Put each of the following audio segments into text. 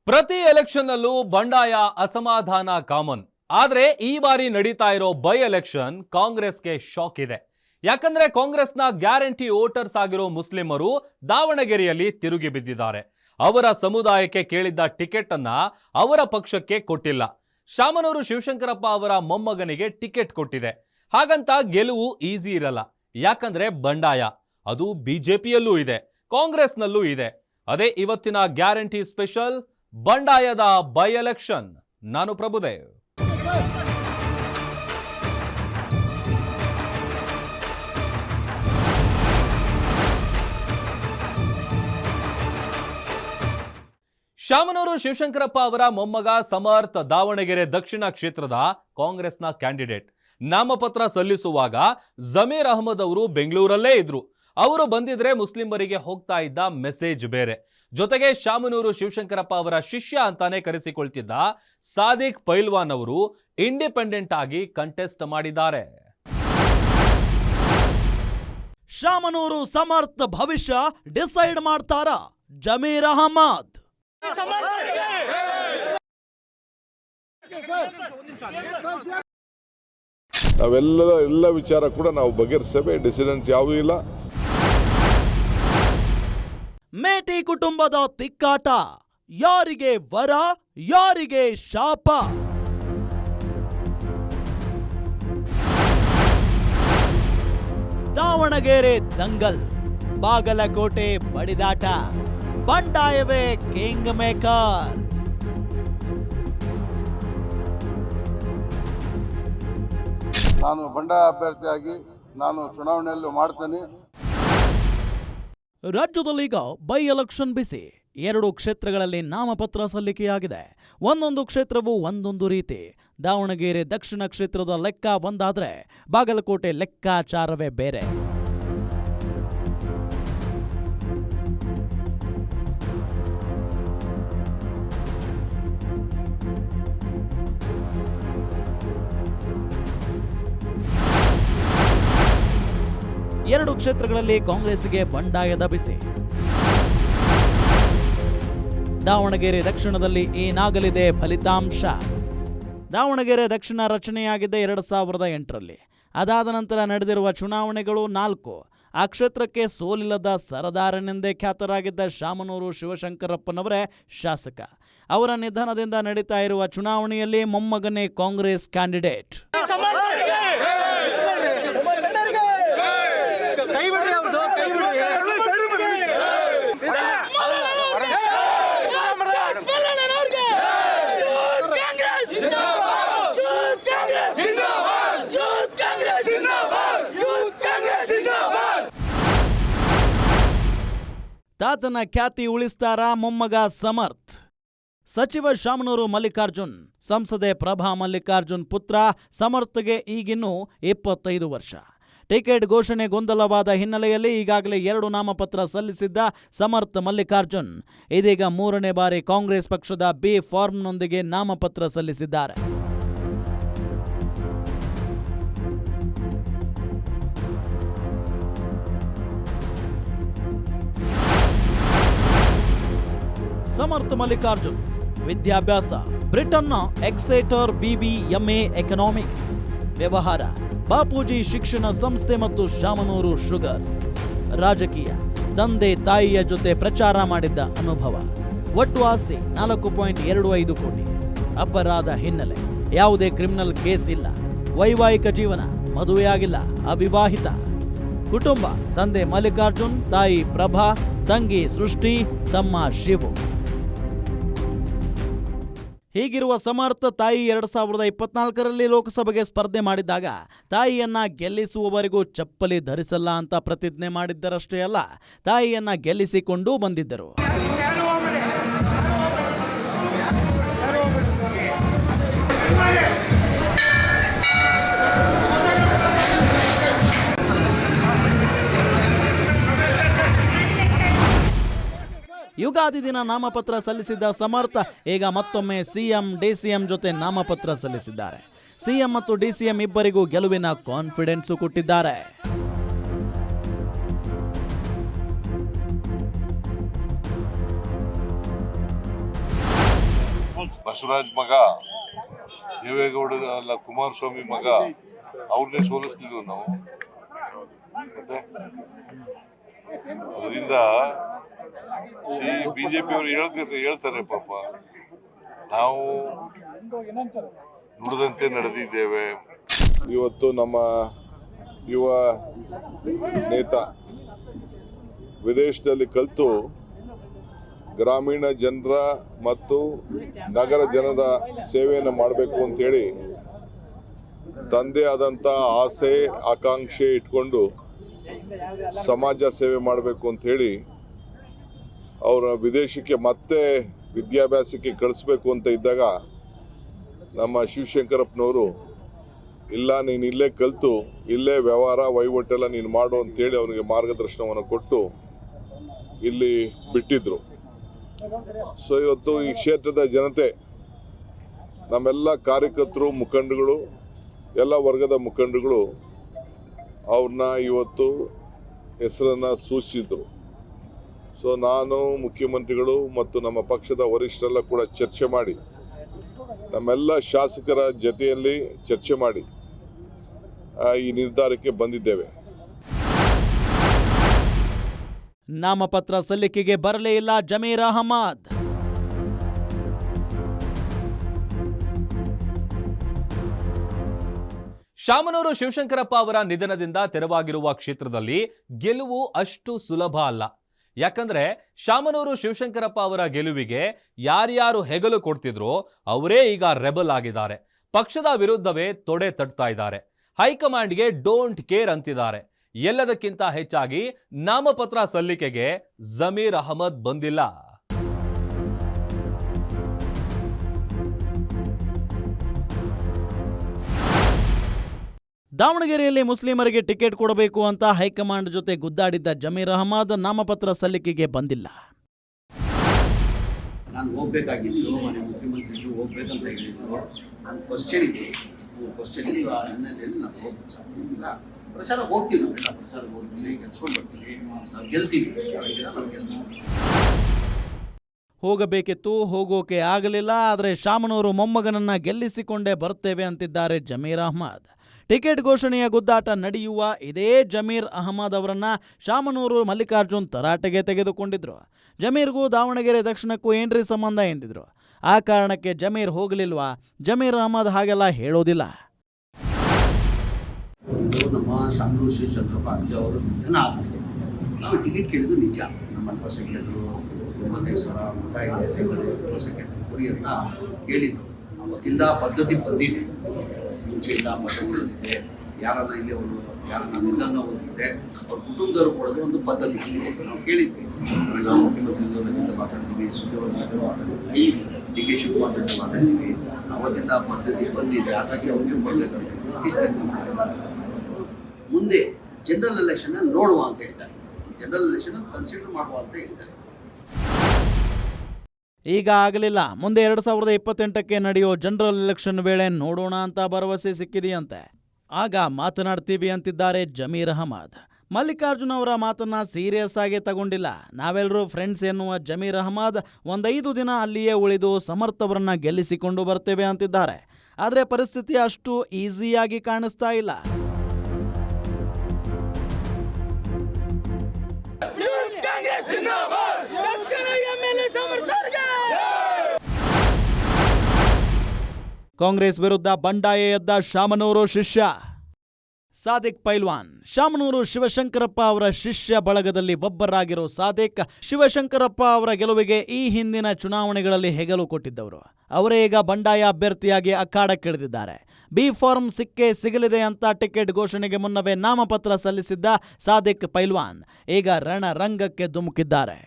ಪ್ರತಿ ಎಲೆಕ್ಷನ್ನಲ್ಲೂ ಬಂಡಾಯ ಅಸಮಾಧಾನ ಕಾಮನ್. ಆದ್ರೆ ಈ ಬಾರಿ ನಡೀತಾ ಇರೋ ಬೈ ಎಲೆಕ್ಷನ್ ಕಾಂಗ್ರೆಸ್ಗೆ ಶಾಕ್ ಇದೆ. ಯಾಕಂದ್ರೆ ಕಾಂಗ್ರೆಸ್ನ ಗ್ಯಾರಂಟಿ ವೋಟರ್ಸ್ ಆಗಿರೋ ಮುಸ್ಲಿಮರು ದಾವಣಗೆರೆಯಲ್ಲಿ ತಿರುಗಿ ಬಿದ್ದಿದ್ದಾರೆ. ಅವರ ಸಮುದಾಯಕ್ಕೆ ಕೇಳಿದ್ದ ಟಿಕೆಟ್ ಅನ್ನ ಅವರ ಪಕ್ಷಕ್ಕೆ ಕೊಟ್ಟಿಲ್ಲ. ಶಾಮನೂರು ಶಿವಶಂಕರಪ್ಪ ಅವರ ಮೊಮ್ಮಗನಿಗೆ ಟಿಕೆಟ್ ಕೊಟ್ಟಿದೆ. ಹಾಗಂತ ಗೆಲುವು ಈಸಿ ಇರಲ್ಲ. ಯಾಕಂದ್ರೆ ಬಂಡಾಯ ಅದು ಬಿಜೆಪಿಯಲ್ಲೂ ಇದೆ, ಕಾಂಗ್ರೆಸ್ನಲ್ಲೂ ಇದೆ. ಅದೇ ಇವತ್ತಿನ ಗ್ಯಾರಂಟಿ ಸ್ಪೆಷಲ್, ಬಂಡಾಯದ ಬೈ ಎಲೆಕ್ಷನ್. ನಾನು ಪ್ರಭುದೇವ್. ಶಾಮನೂರು ಶಿವಶಂಕರಪ್ಪ ಅವರ ಮೊಮ್ಮಗ ಸಮರ್ಥ್ ದಾವಣಗೆರೆ ದಕ್ಷಿಣ ಕ್ಷೇತ್ರದ ಕಾಂಗ್ರೆಸ್ನ ಕ್ಯಾಂಡಿಡೇಟ್. ನಾಮಪತ್ರ ಸಲ್ಲಿಸುವಾಗ ಜಮೀರ್ ಅಹಮದ್ ಅವರು ಬೆಂಗಳೂರಲ್ಲೇ ಇದ್ರು. ಅವರು ಬಂದಿದ್ರೆ ಮುಸ್ಲಿಮರಿಗೆ ಹೋಗ್ತಾ ಇದ್ದ ಮೆಸೇಜ್ ಬೇರೆ. ಜೊತೆಗೆ ಶಾಮನೂರು ಶಿವಶಂಕರಪ್ಪ ಅವರ ಶಿಷ್ಯ ಅಂತಾನೆ ಕರೆಸಿಕೊಳ್ತಿದ್ದ ಸಾದಿಕ್ ಪೈಲ್ವಾನ್ ಅವರು ಇಂಡಿಪೆಂಡೆಂಟ್ ಆಗಿ ಕಂಟೆಸ್ಟ್ ಮಾಡಿದ್ದಾರೆ. ಶಾಮನೂರು ಸಮರ್ಥ್ ಭವಿಷ್ಯ ಡಿಸೈಡ್ ಮಾಡ್ತಾರ ಜಮೀರ್ ಅಹಮದ್. ಎಲ್ಲ ವಿಚಾರ ಕೂಡ ನಾವು ಬಗೆಹರಿಸಬೇಕು. ಡಿಸಿಡೆನ್ಸ್ ಯಾವುದೂ ಇಲ್ಲ. ಮೇಟಿ ಕುಟುಂಬದ ತಿಕ್ಕಾಟ, ಯಾರಿಗೆ ವರ ಯಾರಿಗೆ ಶಾಪ. ದಾವಣಗೆರೆ ದಂಗಲ್, ಬಾಗಲಕೋಟೆ ಬಡಿದಾಟ, ಬಂಡಾಯವೇ ಕಿಂಗ್ ಮೇಕರ್. ನಾನು ಬಂಡಾಯ ಅಭ್ಯರ್ಥಿಯಾಗಿ ನಾನು ಚುನಾವಣೆಯಲ್ಲಿ ಮಾಡ್ತೇನೆ. ರಾಜ್ಯದಲ್ಲೀಗ ಬೈ ಎಲೆಕ್ಷನ್ ಬಿಸಿ. 2 ಕ್ಷೇತ್ರಗಳಲ್ಲಿ ನಾಮಪತ್ರ ಸಲ್ಲಿಕೆಯಾಗಿದೆ. ಒಂದೊಂದು ಕ್ಷೇತ್ರವು ಒಂದೊಂದು ರೀತಿ. ದಾವಣಗೆರೆ ದಕ್ಷಿಣ ಕ್ಷೇತ್ರದ ಲೆಕ್ಕ ಒಂದಾದ್ರೆ ಬಾಗಲಕೋಟೆ ಲೆಕ್ಕಾಚಾರವೇ ಬೇರೆ. ಎರಡು ಕ್ಷೇತ್ರಗಳಲ್ಲಿ ಕಾಂಗ್ರೆಸ್ಗೆ ಬಂಡಾಯದ ಬಿಸಿ. ದಾವಣಗೆರೆ ದಕ್ಷಿಣದಲ್ಲಿ ಏನಾಗಲಿದೆ ಫಲಿತಾಂಶ? ದಾವಣಗೆರೆ ದಕ್ಷಿಣ ರಚನೆಯಾಗಿದ್ದ 2008ರಲ್ಲಿ. ಅದಾದ ನಂತರ ನಡೆದಿರುವ ಚುನಾವಣೆಗಳು 4. ಆ ಕ್ಷೇತ್ರಕ್ಕೆ ಸೋಲಿಲ್ಲದ ಸರದಾರನೆಂದೇ ಖ್ಯಾತರಾಗಿದ್ದ ಶಾಮನೂರು ಶಿವಶಂಕರಪ್ಪನವರೇ ಶಾಸಕ. ಅವರ ನಿಧನದಿಂದ ನಡೀತಾ ಇರುವ ಚುನಾವಣೆಯಲ್ಲಿ ಮೊಮ್ಮಗನೇ ಕಾಂಗ್ರೆಸ್ ಕ್ಯಾಂಡಿಡೇಟ್. ತಾತನ ಖ್ಯಾತಿ ಉಳಿಸ್ತಾರ ಮೊಮ್ಮಗ ಸಮರ್ಥ್. ಸಚಿವ ಶಾಮನೂರು ಮಲ್ಲಿಕಾರ್ಜುನ್, ಸಂಸದೆ ಪ್ರಭಾ ಮಲ್ಲಿಕಾರ್ಜುನ್ ಪುತ್ರ ಸಮರ್ಥ್ಗೆ ಈಗಿನ್ನೂ 25 ವರ್ಷ. ಟಿಕೆಟ್ ಘೋಷಣೆ ಗೊಂದಲವಾದ ಹಿನ್ನೆಲೆಯಲ್ಲಿ ಈಗಾಗಲೇ 2 ನಾಮಪತ್ರ ಸಲ್ಲಿಸಿದ್ದ ಸಮರ್ಥ್ ಮಲ್ಲಿಕಾರ್ಜುನ್ ಇದೀಗ 3ನೇ ಬಾರಿ ಕಾಂಗ್ರೆಸ್ ಪಕ್ಷದ ಬಿ ಫಾರ್ಮ್ನೊಂದಿಗೆ ನಾಮಪತ್ರ ಸಲ್ಲಿಸಿದ್ದಾರೆ. ಸಮರ್ಥ್ ಮಲ್ಲಿಕಾರ್ಜುನ್ ವಿದ್ಯಾಭ್ಯಾಸ ಬ್ರಿಟನ್ನ ಎಕ್ಸೆಟರ್ BBMA ಎಕನಾಮಿಕ್ಸ್. ವ್ಯವಹಾರ ಬಾಪೂಜಿ ಶಿಕ್ಷಣ ಸಂಸ್ಥೆ ಮತ್ತು ಶಾಮನೂರು ಶುಗರ್ಸ್. ರಾಜಕೀಯ ತಂದೆ ತಾಯಿಯ ಜೊತೆ ಪ್ರಚಾರ ಮಾಡಿದ್ದ ಅನುಭವ. ಒಟ್ಟು ಆಸ್ತಿ 4.25 ಕೋಟಿ. ಅಪರಾಧ ಹಿನ್ನೆಲೆ ಯಾವುದೇ ಕ್ರಿಮಿನಲ್ ಕೇಸ್ ಇಲ್ಲ. ವೈವಾಹಿಕ ಜೀವನ ಮದುವೆಯಾಗಿಲ್ಲ, ಅವಿವಾಹಿತ. ಕುಟುಂಬ ತಂದೆ ಮಲ್ಲಿಕಾರ್ಜುನ್, ತಾಯಿ ಪ್ರಭಾ, ತಂಗಿ ಸೃಷ್ಟಿ, ತಮ್ಮ ಶಿವು. ಹೀಗಿರುವ ಸಮರ್ಥ್ ತಾಯಿ 2024ರಲ್ಲಿ ಲೋಕಸಭೆಗೆ ಸ್ಪರ್ಧೆ ಮಾಡಿದ್ದಾಗ ತಾಯಿಯನ್ನ ಗೆಲ್ಲಿಸುವವರೆಗೂ ಚಪ್ಪಲಿ ಧರಿಸಲ್ಲ ಅಂತ ಪ್ರತಿಜ್ಞೆ ಮಾಡಿದ್ದರಷ್ಟೇ ಅಲ್ಲ, ತಾಯಿಯನ್ನ ಗೆಲ್ಲಿಸಿಕೊಂಡೂ ಬಂದಿದ್ದರು. ಯುಗಾದಿ ದಿನ ನಾಮಪತ್ರ ಸಲ್ಲಿಸಿದ್ದ ಸಮರ್ಥ್ ಈಗ ಮತ್ತೊಮ್ಮೆ ಸಿಎಂ ಡಿಸಿಎಂ ಜೊತೆ ನಾಮಪತ್ರ ಸಲ್ಲಿಸಿದ್ದಾರೆ. ಸಿಎಂ ಮತ್ತು ಡಿಸಿಎಂ ಇಬ್ಬರಿಗೂ ಗೆಲುವಿನ ಕಾನ್ಫಿಡೆನ್ಸ್ ಕೊಟ್ಟಿದ್ದಾರೆ. ಬಸವರಾಜ್ ಮಗ, ದೇವೇಗೌಡ ಅಲ್ಲ ಕುಮಾರಸ್ವಾಮಿ ಮಗ, ಅವ್ರನ್ನೇ ಸೋಲಿಸ್ತಿದ್ವು ನಾವು. ಮತ್ತೆ ಅದರಿಂದ ಬಿಜೆಪಿ ಅವರು ಹೇಳ್ತಾರೆ ಪಾಪ, ನಾವು ನುಡಿದಂತೆ ನಡೆದಿದ್ದೇವೆ. ಇವತ್ತು ನಮ್ಮ ಯುವ ನೇತ ವಿದೇಶದಲ್ಲಿ ಕಲಿತು ಗ್ರಾಮೀಣ ಜನರ ಮತ್ತು ನಗರ ಜನರ ಸೇವೆಯನ್ನು ಮಾಡಬೇಕು ಅಂತೇಳಿ ತಂದೆ ಆದಂಥ ಆಸೆ ಆಕಾಂಕ್ಷೆ ಇಟ್ಕೊಂಡು ಸಮಾಜ ಸೇವೆ ಮಾಡಬೇಕು ಅಂತ ಹೇಳಿ ಅವರ ವಿದೇಶಕ್ಕೆ ಮತ್ತೆ ವಿದ್ಯಾಭ್ಯಾಸಕ್ಕೆ ಕಳಿಸ್ಬೇಕು ಅಂತ ಇದ್ದಾಗ ನಮ್ಮ ಶಿವಶಂಕರಪ್ಪನವರು ಇಲ್ಲ, ನೀನು ಇಲ್ಲೇ ಕಲಿತು ಇಲ್ಲೇ ವ್ಯವಹಾರ ವಹಿವಾಟೆಲ್ಲ ನೀನು ಮಾಡು ಅಂತೇಳಿ ಅವನಿಗೆ ಮಾರ್ಗದರ್ಶನವನ್ನು ಕೊಟ್ಟು ಇಲ್ಲಿ ಬಿಟ್ಟಿದ್ರು. ಸೊ ಇವತ್ತು ಈ ಕ್ಷೇತ್ರದ ಜನತೆ, ನಮ್ಮೆಲ್ಲ ಕಾರ್ಯಕರ್ತರು, ಮುಖಂಡಗಳು, ಎಲ್ಲ ವರ್ಗದ ಮುಖಂಡಗಳು ಅವ್ರನ್ನ ಇವತ್ತು ಹೆಸರನ್ನು ಸೂಚಿಸಿದ್ರು. ಸೊ ನಾನು, ಮುಖ್ಯಮಂತ್ರಿಗಳು ಮತ್ತು ನಮ್ಮ ಪಕ್ಷದ ವರಿಷ್ಠರೆಲ್ಲ ಕೂಡ ಚರ್ಚೆ ಮಾಡಿ, ನಮ್ಮೆಲ್ಲ ಶಾಸಕರ ಜೊತೆಯಲ್ಲಿ ಚರ್ಚೆ ಮಾಡಿ ಈ ನಿರ್ಧಾರಕ್ಕೆ ಬಂದಿದ್ದೇವೆ. ನಾಮಪತ್ರ ಸಲ್ಲಿಕೆಗೆ ಬರಲೇ ಇಲ್ಲ ಜಮೀರ್ ಅಹಮದ್. ಶಾಮನೂರು ಶಿವಶಂಕರಪ್ಪ ಅವರ ನಿಧನದಿಂದ ತೆರವಾಗಿರುವ ಕ್ಷೇತ್ರದಲ್ಲಿ ಗೆಲುವು ಅಷ್ಟು ಸುಲಭ ಅಲ್ಲ. ಯಾಕಂದ್ರೆ ಶಾಮನೂರು ಶಿವಶಂಕರಪ್ಪ ಅವರ ಗೆಲುವಿಗೆ ಯಾರ್ಯಾರು ಹೆಗಲು ಕೊಡ್ತಿದ್ರೋ ಅವರೇ ಈಗ ರೆಬಲ್ ಆಗಿದ್ದಾರೆ. ಪಕ್ಷದ ವಿರುದ್ಧವೇ ತೊಡೆ ತಟ್ತಾ ಇದ್ದಾರೆ. ಹೈಕಮಾಂಡ್ಗೆ ಡೋಂಟ್ ಕೇರ್ ಅಂತಿದ್ದಾರೆ. ಎಲ್ಲದಕ್ಕಿಂತ ಹೆಚ್ಚಾಗಿ ನಾಮಪತ್ರ ಸಲ್ಲಿಕೆಗೆ ಜಮೀರ್ ಅಹಮದ್ ಬಂದಿಲ್ಲ. ದಾವಣಗೆರೆಯಲ್ಲಿ ಮುಸ್ಲಿಮರಿಗೆ ಟಿಕೆಟ್ ಕೊಡಬೇಕು ಅಂತ ಹೈಕಮಾಂಡ್ ಜೊತೆ ಗುದ್ದಾಡಿದ್ದ ಜಮೀರ್ ಅಹಮದ್ ನಾಮಪತ್ರ ಸಲ್ಲಿಕೆಗೆ ಬಂದಿಲ್ಲ. ನಾನು ಹೋಗ್ಬೇಕಾಗಿತ್ತು, ಮನೆ ಮುಖ್ಯಮಂತ್ರಿಗಳು ಹೋಗ್ಬೇಕಂತ ಹೇಳಿದ್ರು. ನಾನು ಕ್ವಶನ್ ಇತ್ತು ಆ ಹಿನ್ನೆಲೆಯಲ್ಲಿ ನಾನು ಹೋಗಕ್ಕೆ ಸಾಧ್ಯ ಇಲ್ಲ. ಪ್ರಚಾರ ಹೋಗ್ತೀನಿ, ನಾವೆಲ್ಲ ಪ್ರಚಾರ ಹೋಗ್ತೀನಿ, ಗೆಲ್ಸ್ಕೊಂಡು ಬರ್ತೀನಿ, ನಾವು ಗೆಲ್ತೀವಿ, ನಾವು ಗೆಲ್ತೀವಿ. ಹೋಗಬೇಕಿತ್ತು, ಹೋಗೋಕೆ ಆಗಲಿಲ್ಲ. ಆದರೆ ಶಾಮನೂರು ಮೊಮ್ಮಗನನ್ನ ಗೆಲ್ಲಿಸಿಕೊಂಡೇ ಬರ್ತೇವೆ ಅಂತಿದ್ದಾರೆ ಜಮೀರ್ ಅಹಮದ್. ಟಿಕೆಟ್ ಘೋಷಣೆಯ ಗುದ್ದಾಟ ನಡೆಯುವ ಇದೇ ಜಮೀರ್ ಅಹಮದ್ ಅವರನ್ನ ಶಾಮನೂರು ಮಲ್ಲಿಕಾರ್ಜುನ್ ತರಾಟೆಗೆ ತೆಗೆದುಕೊಂಡಿದ್ರು. ಜಮೀರ್ಗೂ ದಾವಣಗೆರೆ ದಕ್ಷಿಣಕ್ಕೂ ಏನ್ರಿ ಸಂಬಂಧ ಎಂದಿದ್ರು. ಆ ಕಾರಣಕ್ಕೆ ಜಮೀರ್ ಹೋಗಲಿಲ್ವಾ? ಜಮೀರ್ ಅಹಮದ್ ಹಾಗೆಲ್ಲ ಹೇಳೋದಿಲ್ಲ. ಇದು ನಮ್ಮ ಶಾಮನೂರು ಶಿವಶಂಕರಪ್ಪ ಅಜ್ಜ ಅವರು ನಿಧನ ಆದಮೇಲೆ ನಾವು ಟಿಕೆಟ್ ಕೇಳಿದ್ರು ನಿಜ. ನಮ್ಮ ಅಲ್ಪಸಂಖ್ಯಾತರು 95,000 ಮತ ಇದೆ, ಅಲ್ಪಸಂಖ್ಯಾತರು ಕೊಡಿ ಅಂತ ಹೇಳಿದ್ರು. ಅವತ್ತಿಂದ ಪದ್ಧತಿ ಬಂದಿದೆ, ಮುಂಚೆಯಿಂದ ಪದ್ಧತಿ ಬಂದಿದೆ. ಯಾರನ್ನ ಇಲ್ಲಿ ಅವರು ಯಾರನ್ನ ನಿಧನ ಹೊಂದಿದ್ರೆ ಅವ್ರ ಕುಟುಂಬದವರು ಕೊಡೋದು ಒಂದು ಪದ್ಧತಿ ಬಂದಿದೆ. ನಾವು ಕೇಳಿದ್ವಿ, ನಾವು ಮುಖ್ಯಮಂತ್ರಿಗಳ ಜೊತೆ ಮಾತಾಡಿದ್ವಿ, ಸುದ್ದಿಯವರ ಜೊತೆ ಮಾತಾಡಿದ್ವಿ, ಡಿ ಕೆ ಶಿವಕುಮಾರ್ ಜೊತೆ ಮಾತಾಡಿದ್ವಿ. ಅವತ್ತಿಂದ ಪದ್ಧತಿ ಬಂದಿದೆ. ಹಾಗಾಗಿ ಅವ್ರಿಗೆ ಕೊಡಬೇಕಂತ ಮುಂದೆ ಜನರಲ್ ಎಲೆಕ್ಷನ್ ನೋಡುವ ಅಂತ ಹೇಳಿದ್ದಾರೆ. ಜನರಲ್ ಎಲೆಕ್ಷನ್ ಕನ್ಸಿಡರ್ ಮಾಡುವ ಅಂತ ಹೇಳಿದ್ದಾರೆ. ಈಗ ಆಗಲಿಲ್ಲ. ಮುಂದೆ 2028ಕ್ಕೆ ನಡೆಯೋ ಜನರಲ್ ಎಲೆಕ್ಷನ್ ವೇಳೆ ನೋಡೋಣ ಅಂತ ಭರವಸೆ ಸಿಕ್ಕಿದೆಯಂತೆ. ಆಗ ಮಾತನಾಡ್ತೀವಿ ಅಂತಿದ್ದಾರೆ ಜಮೀರ್ ಅಹಮದ್. ಮಲ್ಲಿಕಾರ್ಜುನ್ ಅವರ ಮಾತನ್ನ ಸೀರಿಯಸ್ ಆಗಿ ತಗೊಂಡಿಲ್ಲ. ನಾವೆಲ್ಲರೂ ಫ್ರೆಂಡ್ಸ್ ಎನ್ನುವ ಜಮೀರ್ ಅಹಮದ್ 5 ದಿನ ಅಲ್ಲಿಯೇ ಉಳಿದು ಸಮರ್ಥ್ ಅವರನ್ನ ಗೆಲ್ಲಿಸಿಕೊಂಡು ಬರ್ತೇವೆ ಅಂತಿದ್ದಾರೆ. ಆದರೆ ಪರಿಸ್ಥಿತಿ ಅಷ್ಟು ಈಸಿಯಾಗಿ ಕಾಣಿಸ್ತಾ ಇಲ್ಲ. ಕಾಂಗ್ರೆಸ್ ವಿರುದ್ಧ ಬಂಡಾಯ ಎದ್ದ ಶಾಮನೂರು ಶಿಷ್ಯ ಸಾದಿಕ್ ಪೈಲ್ವಾನ್. ಶಾಮನೂರು ಶಿವಶಂಕರಪ್ಪ ಅವರ ಶಿಷ್ಯ ಬಳಗದಲ್ಲಿ ಒಬ್ಬರಾಗಿರೋ ಸಾದಿಕ್ ಶಿವಶಂಕರಪ್ಪ ಅವರ ಗೆಲುವಿಗೆ ಈ ಹಿಂದಿನ ಚುನಾವಣೆಗಳಲ್ಲಿ ಹೆಗಲು ಕೊಟ್ಟಿದ್ದವರು. ಅವರೇ ಈಗ ಬಂಡಾಯ ಅಭ್ಯರ್ಥಿಯಾಗಿ ಅಖಾಡಕ್ಕಿಳಿದಿದ್ದಾರೆ. ಬಿ ಫಾರ್ಮ್ ಸಿಕ್ಕೇ ಸಿಗಲಿದೆ ಅಂತ ಟಿಕೆಟ್ ಘೋಷಣೆಗೆ ಮುನ್ನವೇ ನಾಮಪತ್ರ ಸಲ್ಲಿಸಿದ್ದ ಸಾದಿಕ್ ಪೈಲ್ವಾನ್ ಈಗ ರಣರಂಗಕ್ಕೆ ಧುಮುಕಿದ್ದಾರೆ.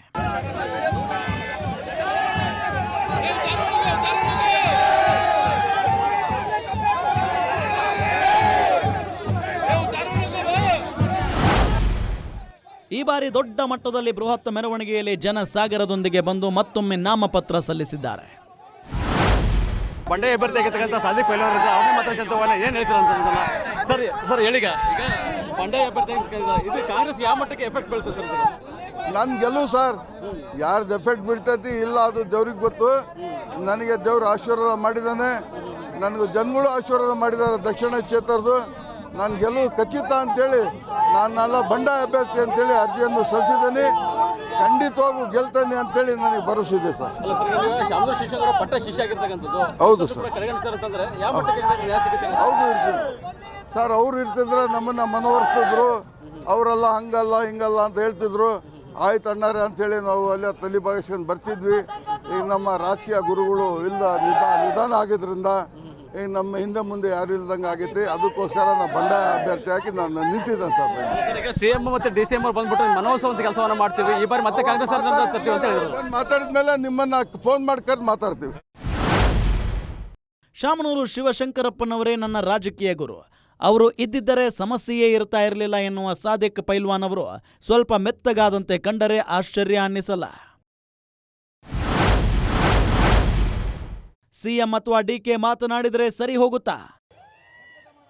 ಈ ಬಾರಿ ದೊಡ್ಡ ಮಟ್ಟದಲ್ಲಿ ಬೃಹತ್ ಮೆರವಣಿಗೆಯಲ್ಲಿ ಜನಸಾಗರದೊಂದಿಗೆ ಬಂದು ಮತ್ತೊಮ್ಮೆ ನಾಮಪತ್ರ ಸಲ್ಲಿಸಿದ್ದಾರೆ. ಬಂಡಾಯ ಅಭ್ಯರ್ಥಿಯಾಗಿರ್ತಕ್ಕಂಥ ಸಾದಿಕ್ ಪೈಲ್ವಾನ್ ಅವ್ರನ್ನ ಮಾತ್ರ ಶಬ್ದವನ್ನ ಏನು ಹೇಳ್ತಾರೆ ಅಂತ ಸರ್ ಹೇಳೀಗ. ಈಗ ಬಂಡಾಯ ಅಭ್ಯರ್ಥಿ ಇದು ಕಾಂಗ್ರೆಸ್ ಯಾವ ಮಟ್ಟಕ್ಕೆ ಎಫೆಕ್ಟ್ ಬೀಳ್ತದೆ ಸರ್? ನನ್ನ ಗೆಲುವು ಸರ್, ಯಾರ್ದು ಎಫೆಕ್ಟ್ ಬೀಳ್ತೈತಿ ಇಲ್ಲ ಅದು ದೇವ್ರಿಗೆ ಗೊತ್ತು. ನನಗೆ ದೇವ್ರು ಆಶೀರ್ವಾದ ಮಾಡಿದ್ದಾನೆ, ನನಗೂ ಜನಗಳು ಆಶೀರ್ವಾದ ಮಾಡಿದ್ದಾರೆ ದಕ್ಷಿಣ ಕ್ಷೇತ್ರದ್ದು. ನಾನು ಗೆಲುವು ಖಚಿತ ಅಂತೇಳಿ ನಾನೆಲ್ಲ ಬಂಡಾಯ ಅಭ್ಯರ್ಥಿ ಅಂತೇಳಿ ಅರ್ಜಿಯನ್ನು ಸಲ್ಲಿಸಿದ್ದೀನಿ. ಖಂಡಿತವಾಗೂ ಗೆಲ್ತಾನೆ ಅಂತೇಳಿ ನನಗೆ ಭರವಸೆ ಇದೆ ಸರ್. ಅಲ್ಲ ಸರ್, ಈಗ ನೀವು ಶಾಮನೂರು ಶಿಷ್ಯಂಗರ ಪಟ್ಟ ಶಿಷ್ಯ ಆಗಿರ್ತಕ್ಕಂಥದ್ದು ಹೌದು ಸರ್, ಕಡೆಗಣಿಸ್ತಾರೆ ಅಂತಂದ್ರೆ ಯಾವ ಮಟ್ಟಕ್ಕೆ ನ್ಯಾಯ ಸಿಗುತ್ತೆ? ಹೌದು ಇರ್ತದೆ ಸರ್. ಅವ್ರು ಇರ್ತಿದ್ರೆ ನಮ್ಮನ್ನು ಮನವರಿಸ್ತಿದ್ರು. ಅವರೆಲ್ಲ ಹಂಗಲ್ಲ ಹಿಂಗಲ್ಲ ಅಂತ ಹೇಳ್ತಿದ್ರು. ಆಯ್ತು ಅಣ್ಣಾರೆ ಅಂಥೇಳಿ ನಾವು ಅಲ್ಲೇ ತಲೆ ಬಾಗಿಸ್ಕೊಂಡು ಬರ್ತಿದ್ವಿ. ಈಗ ನಮ್ಮ ರಾಜಕೀಯ ಗುರುಗಳು ನಿಧಾನ ಆಗಿದ್ರಿಂದ ಈಗ ನಮ್ಮ ಹಿಂದೆ ಮುಂದೆ ಯಾರು ಇಲ್ದಂಗೆ ಆಗೈತಿ. ಅದಕ್ಕೋಸ್ಕರ ನಾವು ಬಂಡಾಯ ಅಭ್ಯರ್ಥಿ ಹಾಕಿ ನಾನು ನಿಂತಿದ್ದೇನೆ ಸರ್. ಈಗ ಸಿಎಂ ಮತ್ತು ಡಿಸಿಎಂ ಅವ್ರು ಬಂದ್ಬಿಟ್ಟು ಮನವೊಲಿಸುವ ಕೆಲಸವನ್ನು ಮಾಡ್ತೀವಿ, ಈ ಬಾರಿ ಮತ್ತೆ ಕಾಂಗ್ರೆಸ್ ತರ್ತೀವಿ ಅಂತ ಹೇಳಿದ್ರು. ಮಾತಾಡಿದ್ಮೇಲೆ ನಿಮ್ಮನ್ನು ಫೋನ್ ಮಾಡಿ ಕರೆದು ಮಾತಾಡ್ತೀವಿ. ಶಾಮನೂರು ಶಿವಶಂಕರಪ್ಪನವರೇ ನನ್ನ ರಾಜಕೀಯ ಗುರು. ಅವರು ಇದ್ದಿದ್ದರೆ ಸಮಸ್ಯೆಯೇ ಇರ್ತಾ ಇರಲಿಲ್ಲ ಎನ್ನುವ ಸಾದಿಕ್ ಪೈಲ್ವಾನ್ ಅವರು ಸ್ವಲ್ಪ ಮೆತ್ತಗಾದಂತೆ ಕಂಡರೆ ಆಶ್ಚರ್ಯ ಅನ್ನಿಸಲ್ಲ. ಸಿಎಂ ಅಥವಾ ಡಿಕೆ ಮಾತನಾಡಿದರೆ ಸರಿ ಹೋಗುತ್ತಾ?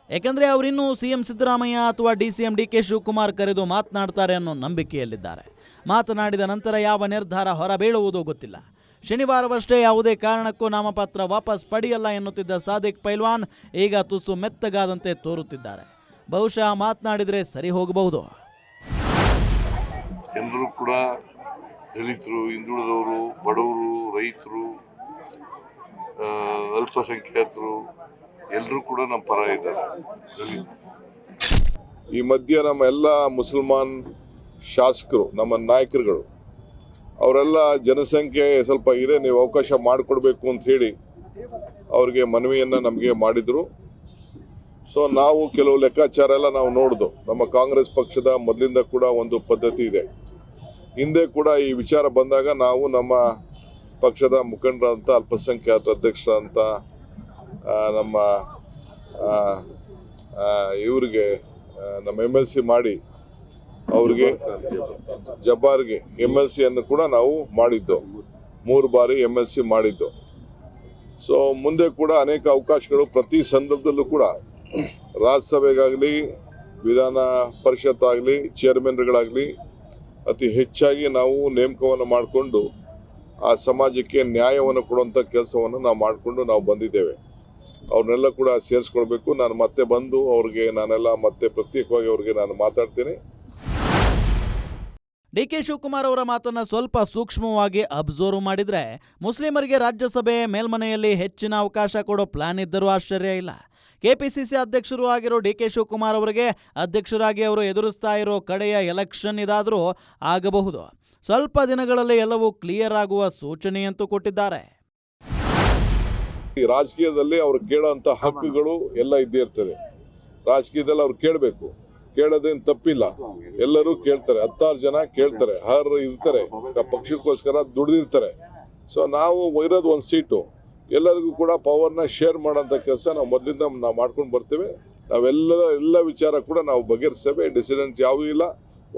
ಯಾಕಂದ್ರೆ ಅವರಿನ್ನೂ ಸಿಎಂ ಸಿದ್ದರಾಮಯ್ಯ ಅಥವಾ ಡಿಸಿಎಂ ಡಿಕೆ ಶಿವಕುಮಾರ್ ಕರೆದು ಮಾತನಾಡ್ತಾರೆ ಅನ್ನೋ ನಂಬಿಕೆಯಲ್ಲಿದ್ದಾರೆ. ಮಾತನಾಡಿದ ನಂತರ ಯಾವ ನಿರ್ಧಾರ ಹೊರಬೀಳುವುದೋ ಗೊತ್ತಿಲ್ಲ. ಶನಿವಾರವಷ್ಟೇ ಯಾವುದೇ ಕಾರಣಕ್ಕೂ ನಾಮಪತ್ರ ವಾಪಸ್ ಪಡೆಯಲ್ಲ ಎನ್ನುತ್ತಿದ್ದ ಸಾದಿಕ್ ಪೈಲ್ವಾನ್ ಈಗ ತುಸು ಮೆತ್ತಗಾದಂತೆ ತೋರುತ್ತಿದ್ದಾರೆ. ಬಹುಶಃ ಮಾತನಾಡಿದರೆ ಸರಿ ಹೋಗಬಹುದು. ಎಲ್ಲರೂ ಕೂಡ ದಲಿತರು, ಹಿಂದುಳಿದವರು, ಬಡವರು, ರೈತರು, ಅಲ್ಪಸಂಖ್ಯಾತರು ಎಲ್ಲರೂ ಕೂಡ ನಮ್ಮ ಪರ ಇದ್ದಾರೆ. ಈ ಮಧ್ಯೆ ನಮ್ಮ ಎಲ್ಲ ಮುಸಲ್ಮಾನ್ ಶಾಸಕರು, ನಮ್ಮ ನಾಯಕರುಗಳು, ಅವರೆಲ್ಲ ಜನಸಂಖ್ಯೆ ಸ್ವಲ್ಪ ಇದೆ, ನೀವು ಅವಕಾಶ ಮಾಡಿಕೊಡ್ಬೇಕು ಅಂತ ಹೇಳಿ ಅವ್ರಿಗೆ ಮನವಿಯನ್ನು ನಮಗೆ ಮಾಡಿದರು. ಸೊ ನಾವು ಕೆಲವು ಲೆಕ್ಕಾಚಾರ ಎಲ್ಲ ನಾವು ನೋಡಿದು. ನಮ್ಮ ಕಾಂಗ್ರೆಸ್ ಪಕ್ಷದ ಮೊದಲಿಂದ ಕೂಡ ಒಂದು ಪದ್ಧತಿ ಇದೆ. ಹಿಂದೆ ಕೂಡ ಈ ವಿಚಾರ ಬಂದಾಗ ನಾವು ನಮ್ಮ ಪಕ್ಷದ ಮುಖಂಡರಂತ ಅಲ್ಪಸಂಖ್ಯಾತ ಅಧ್ಯಕ್ಷರಂತ ನಮ್ಮ ಇವರಿಗೆ ನಮ್ಮ MLC ಮಾಡಿ ಅವ್ರಿಗೆ ಜಬ್ಬಾರ್ಗೆ MLC ಅನ್ನು ಕೂಡ ನಾವು ಮಾಡಿದ್ದು. 3 ಬಾರಿ MLC ಮಾಡಿದ್ದು. ಸೊ ಮುಂದೆ ಕೂಡ ಅನೇಕ ಅವಕಾಶಗಳು ಪ್ರತಿ ಸಂದರ್ಭದಲ್ಲೂ ಕೂಡ ರಾಜ್ಯಸಭೆಗಾಗಲಿ ವಿಧಾನ ಪರಿಷತ್ ಆಗಲಿ ಚೇರ್ಮನ್ಗಳಾಗಲಿ ಅತಿ ಹೆಚ್ಚಾಗಿ ನಾವು ನೇಮಕವನ್ನು ಮಾಡಿಕೊಂಡು ಆ ಸಮಾಜಕ್ಕೆ ನ್ಯಾಯವನ್ನು ಕೊಡುವಂಥ ಕೆಲಸವನ್ನು ನಾವು ಮಾಡಿಕೊಂಡು ನಾವು ಬಂದಿದ್ದೇವೆ. ಅವ್ರನ್ನೆಲ್ಲ ಕೂಡ ಸೇರಿಸ್ಕೊಳ್ಬೇಕು. ನಾನು ಮತ್ತೆ ಬಂದು ಅವ್ರಿಗೆ ನಾನೆಲ್ಲ ಮತ್ತೆ ಪ್ರತ್ಯೇಕವಾಗಿ ಅವ್ರಿಗೆ ನಾನು ಮಾತಾಡ್ತೀನಿ. ಡಿಕೆ ಶಿವಕುಮಾರ್ ಅವರ ಮಾತನ್ನ ಸ್ವಲ್ಪ ಸೂಕ್ಷ್ಮವಾಗಿ ಅಬ್ಸರ್ವ್ ಮಾಡಿದ್ರೆ ಮುಸ್ಲಿಮರಿಗೆ ರಾಜ್ಯಸಭೆ ಮೇಲ್ಮನೆಯಲ್ಲಿ ಹೆಚ್ಚಿನ ಅವಕಾಶ ಕೊಡೋ ಪ್ಲಾನ್ ಇದ್ದರೂ ಆಶ್ಚರ್ಯ ಇಲ್ಲ. ಕೆಪಿಸಿಸಿ ಅಧ್ಯಕ್ಷರು ಆಗಿರೋ ಡಿಕೆ ಶಿವಕುಮಾರ್ ಅವರಿಗೆ ಅಧ್ಯಕ್ಷರಾಗಿ ಅವರು ಎದುರಿಸ್ತಾ ಇರೋ ಕಡೆಯ ಎಲೆಕ್ಷನ್ ಇದಾದರೂ ಆಗಬಹುದು. ಸ್ವಲ್ಪ ದಿನಗಳಲ್ಲಿ ಎಲ್ಲವೂ ಕ್ಲಿಯರ್ ಆಗುವ ಸೂಚನೆಯಂತೂ ಕೊಟ್ಟಿದ್ದಾರೆ. ಈ ರಾಜಕೀಯದಲ್ಲಿ ಅವ್ರು ಕೇಳೋಂಥ ಹಕ್ಕುಗಳು ಎಲ್ಲ ಇದ್ದೇ ಇರ್ತದೆ. ರಾಜಕೀಯದಲ್ಲಿ ಅವ್ರು ಕೇಳಬೇಕು, ಕೇಳೋದೇನು ತಪ್ಪಿಲ್ಲ. ಎಲ್ಲರೂ ಕೇಳ್ತಾರೆ, 16 ಜನ ಕೇಳ್ತಾರೆ, ಇರ್ತಾರೆ, ಪಕ್ಷಕ್ಕೋಸ್ಕರ ದುಡಿದಿರ್ತಾರೆ. ಸೊ ನಾವು ಇರೋದು ಒಂದು ಸೀಟು, ಎಲ್ಲರಿಗೂ ಕೂಡ ಪವರ್ನ ಶೇರ್ ಮಾಡೋಂಥ ಕೆಲಸ ನಾವು ಮೊದಲಿಂದ ನಾವು ಮಾಡ್ಕೊಂಡು ಬರ್ತೇವೆ. ಎಲ್ಲ ವಿಚಾರ ಕೂಡ ನಾವು ಬಗೆಹರಿಸ್ತೇವೆ. ಡಿಸಿಡೆನ್ಸ್ ಯಾವುದೂ ಇಲ್ಲ.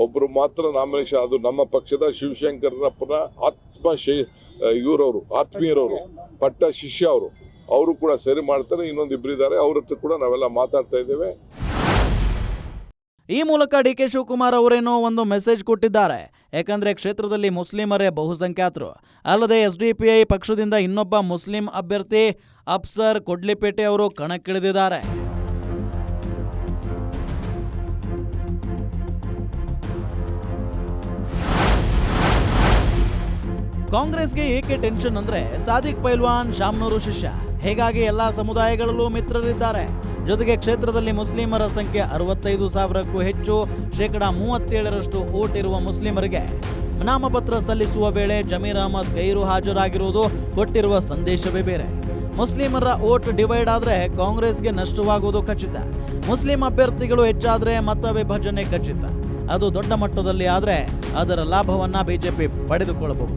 ಒಬ್ಬರು ಮಾತ್ರ ನಾಮಿನೇಷನ್, ಅದು ನಮ್ಮ ಪಕ್ಷದ ಶಿವಶಂಕರಪ್ಪನ ಇವರವರು ಆತ್ಮೀಯರವರು, ಪಟ್ಟ ಶಿಷ್ಯ ಅವರು ಕೂಡ ಸರಿ ಮಾಡ್ತಾರೆ. ಇನ್ನೊಂದು ಇಬ್ಬರಿದ್ದಾರೆ, ಅವ್ರ ಹತ್ರ ಕೂಡ ನಾವೆಲ್ಲ ಮಾತಾಡ್ತಾ ಇದ್ದೇವೆ. ಈ ಮೂಲಕ ಡಿಕೆ ಶಿವಕುಮಾರ್ ಅವರೇನೋ ಒಂದು ಮೆಸೇಜ್ ಕೊಟ್ಟಿದ್ದಾರೆ. ಯಾಕಂದ್ರೆ ಕ್ಷೇತ್ರದಲ್ಲಿ ಮುಸ್ಲಿಮರೇ ಬಹುಸಂಖ್ಯಾತರು. ಅಲ್ಲದೆ SDPI ಪಕ್ಷದಿಂದ ಇನ್ನೊಬ್ಬ ಮುಸ್ಲಿಂ ಅಭ್ಯರ್ಥಿ ಅಫ್ಸರ್ ಕೊಡ್ಲಿಪೇಟೆ ಅವರು ಕಣಕ್ಕಿಳಿದಿದ್ದಾರೆ. ಕಾಂಗ್ರೆಸ್ಗೆ ಏಕೆ ಟೆನ್ಷನ್ ಅಂದ್ರೆ ಸಾದಿಕ್ ಪೈಲ್ವಾನ್ ಶಾಮನೂರು ಶಿಷ್ಯ. ಹೀಗಾಗಿ ಎಲ್ಲಾ ಸಮುದಾಯಗಳಲ್ಲೂ ಮಿತ್ರರಿದ್ದಾರೆ. ಜೊತೆಗೆ ಕ್ಷೇತ್ರದಲ್ಲಿ ಮುಸ್ಲಿಮರ ಸಂಖ್ಯೆ 65,000ಕ್ಕೂ ಹೆಚ್ಚು, 37% ವೋಟ್ ಇರುವ ಮುಸ್ಲಿಮರಿಗೆ ನಾಮಪತ್ರ ಸಲ್ಲಿಸುವ ವೇಳೆ ಜಮೀರ್ ಅಹಮದ್ ಗೈರು ಹಾಜರಾಗಿರುವುದು ಕೊಟ್ಟಿರುವ ಸಂದೇಶವೇ ಬೇರೆ. ಮುಸ್ಲಿಮರ ವೋಟ್ ಡಿವೈಡ್ ಆದ್ರೆ ಕಾಂಗ್ರೆಸ್ಗೆ ನಷ್ಟವಾಗುವುದು ಖಚಿತ. ಮುಸ್ಲಿಂ ಅಭ್ಯರ್ಥಿಗಳು ಹೆಚ್ಚಾದ್ರೆ ಮತ ವಿಭಜನೆ ಖಚಿತ. ಅದು ದೊಡ್ಡ ಮಟ್ಟದಲ್ಲಿ ಆದ್ರೆ ಅದರ ಲಾಭವನ್ನ ಬಿಜೆಪಿ ಪಡೆದುಕೊಳ್ಳಬಹುದು.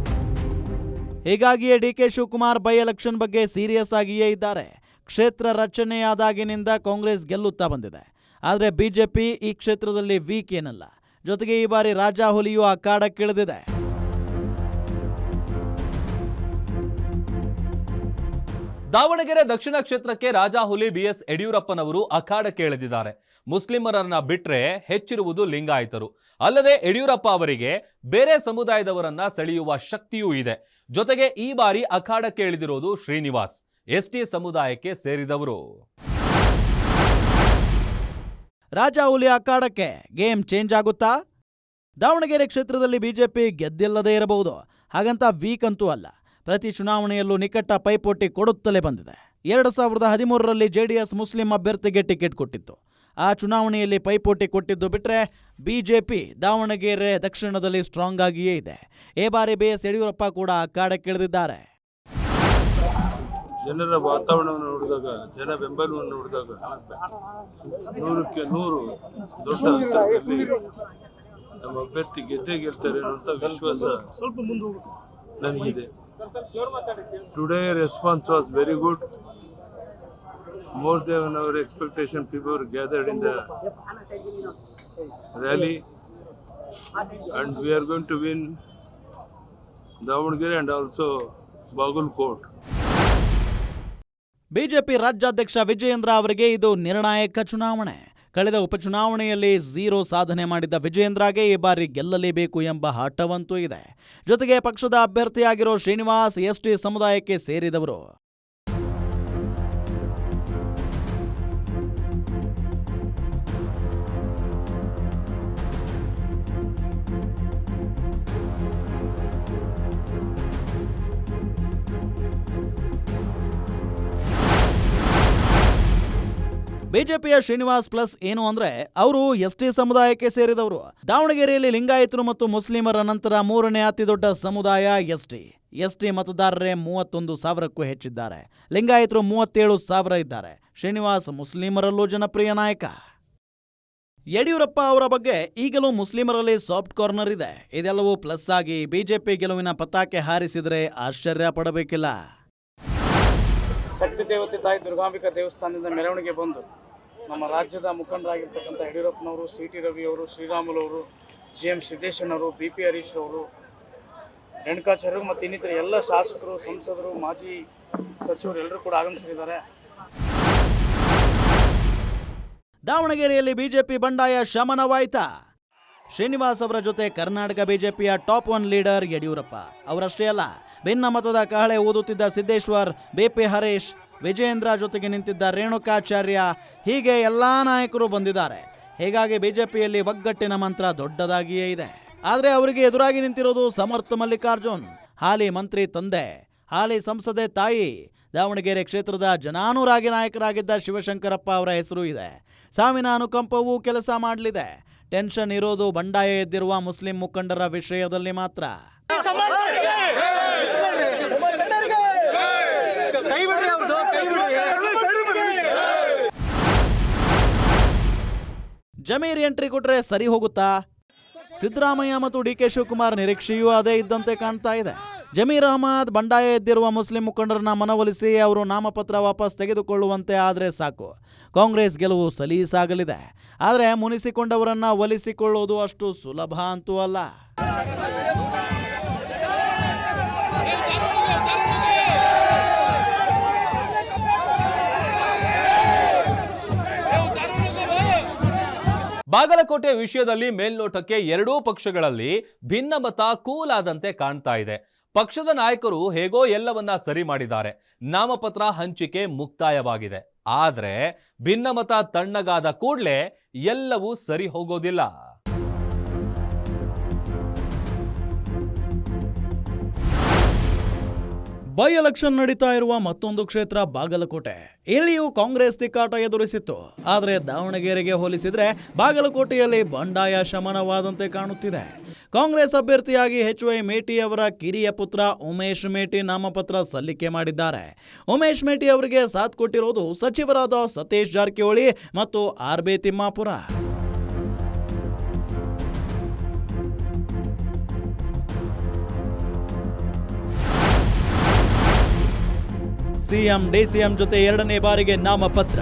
ಹೀಗಾಗಿಯೇ ಡಿಕೆ ಶಿವಕುಮಾರ್ ಬೈ ಎಲೆಕ್ಷನ್ ಬಗ್ಗೆ ಸೀರಿಯಸ್ ಆಗಿಯೇ ಇದ್ದಾರೆ. ಕ್ಷೇತ್ರ ರಚನೆಯಾದಾಗಿನಿಂದ ಕಾಂಗ್ರೆಸ್ ಗೆಲ್ಲುತ್ತಾ ಬಂದಿದೆ. ಆದರೆ ಬಿಜೆಪಿ ಈ ಕ್ಷೇತ್ರದಲ್ಲಿ ವೀಕ್ ಏನಲ್ಲ. ಜೊತೆಗೆ ಈ ಬಾರಿ ರಾಜಾಹುಲಿಯು ದಾವಣಗೆರೆ ದಕ್ಷಿಣ ಕ್ಷೇತ್ರಕ್ಕೆ ರಾಜಾಹುಲಿ BS ಯಡಿಯೂರಪ್ಪನವರು ಅಖಾಡಕ್ಕೆ ಇಳಿದಿದ್ದಾರೆ. ಮುಸ್ಲಿಮರನ್ನ ಬಿಟ್ರೆ ಹೆಚ್ಚಿರುವುದು ಲಿಂಗಾಯತರು. ಅಲ್ಲದೆ ಯಡಿಯೂರಪ್ಪ ಅವರಿಗೆ ಬೇರೆ ಸಮುದಾಯದವರನ್ನ ಸೆಳೆಯುವ ಶಕ್ತಿಯೂ ಇದೆ. ಜೊತೆಗೆ ಈ ಬಾರಿ ಅಖಾಡಕ್ಕೆ ಇಳಿದಿರೋದು ಶ್ರೀನಿವಾಸ್, ST ಸಮುದಾಯಕ್ಕೆ ಸೇರಿದವರು. ರಾಜಾಹುಲಿ ಅಖಾಡಕ್ಕೆ ಗೇಮ್ ಚೇಂಜ್ ಆಗುತ್ತಾ? ದಾವಣಗೆರೆ ಕ್ಷೇತ್ರದಲ್ಲಿ ಬಿಜೆಪಿ ಗೆದ್ದಿಲ್ಲದೇ ಇರಬಹುದು, ಹಾಗಂತ ವೀಕ್ ಅಂತೂ ಅಲ್ಲ. ಪ್ರತಿ ಚುನಾವಣೆಯಲ್ಲೂ ನಿಕಟ ಪೈಪೋಟಿ ಕೊಡುತ್ತಲೇ ಬಂದಿದೆ. 2013ರಲ್ಲಿ JDS ಮುಸ್ಲಿಂ ಅಭ್ಯರ್ಥಿಗೆ ಟಿಕೆಟ್ ಕೊಟ್ಟಿತ್ತು. ಆ ಚುನಾವಣೆಯಲ್ಲಿ ಪೈಪೋಟಿ ಕೊಟ್ಟಿದ್ದು ಬಿಟ್ಟರೆ ಬಿಜೆಪಿ ದಾವಣಗೆರೆ ದಕ್ಷಿಣದಲ್ಲಿ ಸ್ಟ್ರಾಂಗ್ ಆಗಿಯೇ ಇದೆ. ಈ ಬಾರಿ BS ಯಡಿಯೂರಪ್ಪ ಕೂಡ ಅಖಾಡಕ್ಕಿಳಿದಿದ್ದಾರೆ. ಜನರ ವಾತಾವರಣವನ್ನು ನೋಡಿದಾಗ, ಜನ ಬೆಂಬಲವನ್ನು ನೋಡಿದಾಗ 100ಕ್ಕೆ 100 ದೊಡ್ಡ ಅಂತರದಲ್ಲಿ ನಮ್ಮ ಅಭ್ಯರ್ಥಿ ಗೆದ್ದೇ ಗೆಲ್ತಾರೆ ಅನ್ನುವಂಥ ವಿಶ್ವಾಸ ನನಗಿದೆ. Today response was very good. More than our expectation, people were gathered in the rally, and we are going to win Davangere and also Bagalkot. BJP ರಾಜ್ಯಾಧ್ಯಕ್ಷ ವಿಜಯೇಂದ್ರ ಅವರಿಗೆ ಇದು ನಿರ್ಣಾಯಕ ಚುನಾವಣೆ. ಕಳೆದ ಉಪಚುನಾವಣೆಯಲ್ಲಿ 0 ಸಾಧನೆ ಮಾಡಿದ್ದ ವಿಜಯೇಂದ್ರಗೆ ಈ ಬಾರಿ ಗೆಲ್ಲಲೇಬೇಕು ಎಂಬ ಹಠವಂತೂ ಇದೆ. ಜೊತೆಗೆ ಪಕ್ಷದ ಅಭ್ಯರ್ಥಿಯಾಗಿರೋ ಶ್ರೀನಿವಾಸ್ ST ಸಮುದಾಯಕ್ಕೆ ಸೇರಿದವರು. ಬಿಜೆಪಿಯ ಶ್ರೀನಿವಾಸ್ ಪ್ಲಸ್ ಏನು ಅಂದ್ರೆ ಅವರು ST ಸಮುದಾಯಕ್ಕೆ ಸೇರಿದವರು. ದಾವಣಗೆರೆಯಲ್ಲಿ ಲಿಂಗಾಯತರು ಮತ್ತು ಮುಸ್ಲಿಮರ ನಂತರ 3ನೇ ಅತಿ ದೊಡ್ಡ ಸಮುದಾಯ ST ಮತದಾರರೇ 31,000ಕ್ಕೂ ಹೆಚ್ಚಿದ್ದಾರೆ. ಲಿಂಗಾಯತರು 37,000 ಇದ್ದಾರೆ. ಶ್ರೀನಿವಾಸ್ ಮುಸ್ಲಿಮರಲ್ಲೂ ಜನಪ್ರಿಯ ನಾಯಕ. ಯಡಿಯೂರಪ್ಪ ಅವರ ಬಗ್ಗೆ ಈಗಲೂ ಮುಸ್ಲಿಮರಲ್ಲಿ ಸಾಫ್ಟ್ ಕಾರ್ನರ್ ಇದೆ. ಇದೆಲ್ಲವೂ ಪ್ಲಸ್ ಆಗಿ ಬಿಜೆಪಿ ಗೆಲುವಿನ ಪತಾಕೆ ಹಾರಿಸಿದರೆ ಆಶ್ಚರ್ಯ ಪಡಬೇಕಿಲ್ಲ. ಶಕ್ತಿ ದೇವತೆ ತಾಯಿ ದುರ್ಗಾಂಬಿಕಾ ದೇವಸ್ಥಾನದಿಂದ ಮೆರವಣಿಗೆ ಬಂದು ನಮ್ಮ ರಾಜ್ಯದ ಮುಖಂಡರಾಗಿರ್ತಕ್ಕಂಥ ಯಡಿಯೂರಪ್ಪನವರು, CT ರವಿ ಅವರು, ಶ್ರೀರಾಮುಲು ಅವರು, GM ಸಿದ್ದೇಶ್ವರವರು, BP ಹರೀಶ್ ಅವರು, ರೇಣುಕಾಚಾರ್ಯರು ಮತ್ತು ಇನ್ನಿತರ ಎಲ್ಲ ಶಾಸಕರು, ಸಂಸದರು, ಮಾಜಿ ಸಚಿವರು ಎಲ್ಲರೂ ಕೂಡ ಆಗಮಿಸಿದ್ದಾರೆ. ದಾವಣಗೆರೆಯಲ್ಲಿ ಬಿಜೆಪಿ ಬಂಡಾಯ ಶಮನವಾಯ್ತಾ? ಶ್ರೀನಿವಾಸ್ ಅವರ ಜೊತೆ ಕರ್ನಾಟಕ ಬಿಜೆಪಿಯ ಟಾಪ್ 1 ಲೀಡರ್ ಯಡಿಯೂರಪ್ಪ ಅವರಷ್ಟೇ ಅಲ್ಲ, ಭಿನ್ನ ಮತದ ಕಹಳೆ ಊದುತ್ತಿದ್ದ ಸಿದ್ದೇಶ್ವರ್, BP ಹರೀಶ್, ವಿಜಯೇಂದ್ರ ಜೊತೆಗೆ ನಿಂತಿದ್ದ ರೇಣುಕಾಚಾರ್ಯ, ಹೀಗೆ ಎಲ್ಲಾ ನಾಯಕರು ಬಂದಿದ್ದಾರೆ. ಹೀಗಾಗಿ ಬಿಜೆಪಿಯಲ್ಲಿ ಒಗ್ಗಟ್ಟಿನ ಮಂತ್ರ ದೊಡ್ಡದಾಗಿಯೇ ಇದೆ. ಆದರೆ ಅವರಿಗೆ ಎದುರಾಗಿ ನಿಂತಿರೋದು ಸಮರ್ಥ ಮಲ್ಲಿಕಾರ್ಜುನ್, ಹಾಲಿ ಮಂತ್ರಿ ತಂದೆ, ಹಾಲಿ ಸಂಸದೆ ತಾಯಿ. ದಾವಣಗೆರೆ ಕ್ಷೇತ್ರದ ಜನಾನುರಾಗಿ ನಾಯಕರಾಗಿದ್ದ ಶಿವಶಂಕರಪ್ಪ ಅವರ ಹೆಸರು ಇದೆ. ಸಾವಿನ ಅನುಕಂಪವೂ ಕೆಲಸ ಮಾಡಲಿದೆ. ಟೆನ್ಷನ್ ಇರೋದು ಬಂಡಾಯ ಎದ್ದಿರುವ ಮುಸ್ಲಿಂ ಮುಖಂಡರ ವಿಷಯದಲ್ಲಿ ಮಾತ್ರ. ಜಮೀರ್ ಎಂಟ್ರಿ ಕೊಟ್ರೆ ಸರಿ ಹೋಗುತ್ತಾ? ಸಿದ್ದರಾಮಯ್ಯ ಮತ್ತು DK ಶಿವಕುಮಾರ್ ನಿರೀಕ್ಷೆಯೂ ಅದೇ ಇದ್ದಂತೆ ಕಾಣ್ತಾ ಇದೆ. ಜಮೀರ್ ಅಹಮದ್ ಬಂಡಾಯ ಎದ್ದಿರುವ ಮುಸ್ಲಿಂ ಮುಖಂಡರನ್ನ ಮನವೊಲಿಸಿ ಅವರು ನಾಮಪತ್ರ ವಾಪಸ್ ತೆಗೆದುಕೊಳ್ಳುವಂತೆ ಆದರೆ ಸಾಕು, ಕಾಂಗ್ರೆಸ್ ಗೆಲುವು ಸಲೀಸಾಗಲಿದೆ. ಆದರೆ ಮುನಿಸಿಕೊಂಡವರನ್ನ ಒಲಿಸಿಕೊಳ್ಳುವುದು ಅಷ್ಟು ಸುಲಭ ಅಂತೂ ಅಲ್ಲ. ಬಾಗಲಕೋಟೆ ವಿಷಯದಲ್ಲಿ ಮೇಲ್ನೋಟಕ್ಕೆ ಎರಡೂ ಪಕ್ಷಗಳಲ್ಲಿ ಭಿನ್ನಮತ ಕೂಲ್ ಆದಂತೆ ಕಾಣ್ತಾ ಇದೆ. ಪಕ್ಷದ ನಾಯಕರು ಹೇಗೋ ಎಲ್ಲವನ್ನ ಸರಿ ಮಾಡಿದ್ದಾರೆ. ನಾಮಪತ್ರ ಹಂಚಿಕೆ ಮುಕ್ತಾಯವಾಗಿದೆ. ಆದರೆ ಭಿನ್ನಮತ ತಣ್ಣಗಾದ ಕೂಡಲೇ ಎಲ್ಲವೂ ಸರಿ ಹೋಗೋದಿಲ್ಲ. ಬೈ ಎಲೆಕ್ಷನ್ ನಡೀತಾ ಇರುವ ಮತ್ತೊಂದು ಕ್ಷೇತ್ರ ಬಾಗಲಕೋಟೆ. ಇಲ್ಲಿಯೂ ಕಾಂಗ್ರೆಸ್ ತಿಕ್ಕಾಟ ಎದುರಿಸಿತ್ತು. ಆದರೆ ದಾವಣಗೆರೆಗೆ ಹೋಲಿಸಿದ್ರೆ ಬಾಗಲಕೋಟೆಯಲ್ಲಿ ಬಂಡಾಯ ಶಮನವಾದಂತೆ ಕಾಣುತ್ತಿದೆ. ಕಾಂಗ್ರೆಸ್ ಅಭ್ಯರ್ಥಿಯಾಗಿ HY ಮೇಟಿ ಅವರ ಕಿರಿಯ ಪುತ್ರ ಉಮೇಶ್ ಮೇಟಿ ನಾಮಪತ್ರ ಸಲ್ಲಿಕೆ ಮಾಡಿದ್ದಾರೆ. ಉಮೇಶ್ ಮೇಟಿ ಅವರಿಗೆ ಸಾಥ್ ಕೊಟ್ಟಿರೋದು ಸಚಿವರಾದ ಸತೀಶ್ ಜಾರಕಿಹೊಳಿ ಮತ್ತು RB ತಿಮ್ಮಾಪುರ. ಸಿಎಂ DCM ಜೊತೆ ಎರಡನೇ ಬಾರಿಗೆ ನಾಮಪತ್ರ.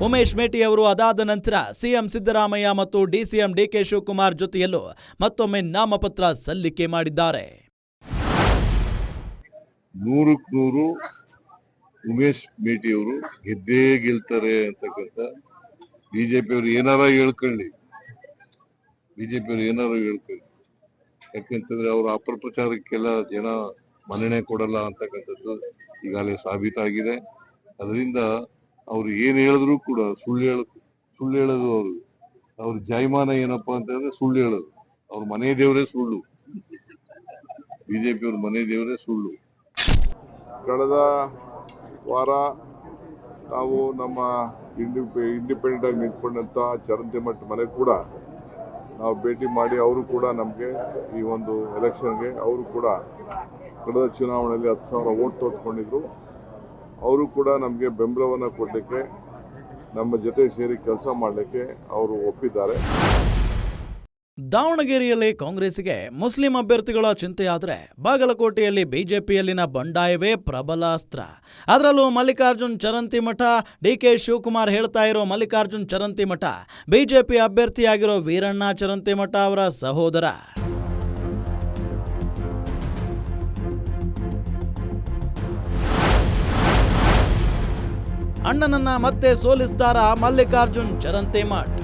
ಉಮೇಶ್ ಮೇಟಿ ಅವರು ಅದಾದ ನಂತರ ಸಿಎಂ ಸಿದ್ದರಾಮಯ್ಯ ಮತ್ತು DCM DK ಶಿವಕುಮಾರ್ ಜೊತೆಯಲ್ಲೂ ಮತ್ತೊಮ್ಮೆ ನಾಮಪತ್ರ ಸಲ್ಲಿಕೆ ಮಾಡಿದ್ದಾರೆ. 100ಕ್ಕೆ 100 ಉಮೇಶ್ ಮೇಟಿ ಅವರು ಗೆದ್ದೇ ಗೆಲ್ತಾರೆ ಅಂತಕ್ಕಂಥ ಬಿಜೆಪಿಯವರು ಏನಾರ ಹೇಳ್ಕೊಳ್ಳಿ, ಯಾಕೆಂತಂದ್ರೆ ಅವ್ರ ಅಪಪ್ರಚಾರಕ್ಕೆಲ್ಲ ಜನ ಮನ್ನಣೆ ಕೊಡಲ್ಲ ಅಂತಕ್ಕಂಥದ್ದು ಈಗಾಗಲೇ ಸಾಬೀತಾಗಿದೆ. ಅದರಿಂದ ಅವ್ರು ಏನ್ ಹೇಳಿದ್ರು ಕೂಡ ಸುಳ್ಳು ಹೇಳೋದು. ಅವ್ರ ಜಾಯಮಾನ ಏನಪ್ಪಾ ಅಂತಂದ್ರೆ ಸುಳ್ಳು ಹೇಳೋದು. ಅವ್ರ ಮನೆ ದೇವರೇ ಸುಳ್ಳು, ಬಿಜೆಪಿ ಅವ್ರ ಮನೆ ದೇವರೇ ಸುಳ್ಳು. ಕಳೆದ ವಾರ ನಾವು ನಮ್ಮ ಇಂಡಿಪೆಂಡೆಂಟ್ ಆಗಿ ನಿಂತ್ಕೊಂಡಂತ ಚರಂತಿಮಠ್ ಮನೆ ಕೂಡ ನಾವು ಭೇಟಿ ಮಾಡಿ ಅವರು ಕೂಡ ನಮಗೆ ಈ ಒಂದು ಎಲೆಕ್ಷನ್ಗೆ ಅವರು ಕೂಡ ಕಳೆದ ಚುನಾವಣೆಯಲ್ಲಿ 10,000 ವೋಟ್ ತೋತ್ಕೊಂಡಿದ್ರು. ಅವರು ಕೂಡ ನಮಗೆ ಬೆಂಬಲವನ್ನು ಕೊಡಲಿಕ್ಕೆ, ನಮ್ಮ ಜೊತೆ ಸೇರಿ ಕೆಲಸ ಮಾಡಲಿಕ್ಕೆ ಅವರು ಒಪ್ಪಿದ್ದಾರೆ. ದಾವಣಗೆರೆಯಲ್ಲಿ ಕಾಂಗ್ರೆಸ್ಗೆ ಮುಸ್ಲಿಂ ಅಭ್ಯರ್ಥಿಗಳ ಚಿಂತೆಯಾದರೆ ಬಾಗಲಕೋಟೆಯಲ್ಲಿ ಬಿಜೆಪಿಯಲ್ಲಿನ ಬಂಡಾಯವೇ ಪ್ರಬಲ ಅಸ್ತ್ರ. ಅದರಲ್ಲೂ ಮಲ್ಲಿಕಾರ್ಜುನ್ ಚರಂತಿಮಠ, ಡಿಕೆ ಶಿವಕುಮಾರ್ ಹೇಳ್ತಾ ಇರೋ ಮಲ್ಲಿಕಾರ್ಜುನ್ ಚರಂತಿಮಠ ಬಿಜೆಪಿ ಅಭ್ಯರ್ಥಿಯಾಗಿರೋ ವೀರಣ್ಣ ಚರಂತಿಮಠ ಅವರ ಸಹೋದರ. ಅಣ್ಣನನ್ನ ಮತ್ತೆ ಸೋಲಿಸ್ತಾರ ಮಲ್ಲಿಕಾರ್ಜುನ್ ಚರಂತಿಮಠ?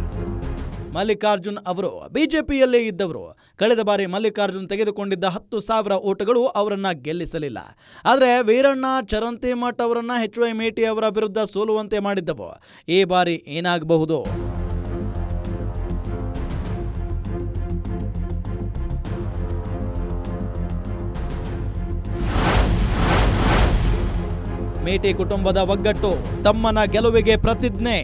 ಮಲ್ಲಿಕಾರ್ಜುನ್ ಅವರು ಬಿಜೆಪಿಯಲ್ಲೇ ಇದ್ದವರು. ಕಳೆದ ಬಾರಿ ಮಲ್ಲಿಕಾರ್ಜುನ್ ತೆಗೆದುಕೊಂಡಿದ್ದ 10,000 ಓಟುಗಳು ಅವರನ್ನ ಗೆಲ್ಲಿಸಲಿಲ್ಲ. ಆದರೆ ವೀರಣ್ಣ ಚರಂತಿಮಠ ಅವರನ್ನ HY ಮೇಟಿ ಅವರ ವಿರುದ್ಧ ಸೋಲುವಂತೆ ಮಾಡಿದ್ದವು. ಈ ಬಾರಿ ಏನಾಗಬಹುದು? ಮೇಟಿ ಕುಟುಂಬದ ಒಗ್ಗಟ್ಟು, ತಮ್ಮನ ಗೆಲುವಿಗೆ ಪ್ರತಿಜ್ಞೆ.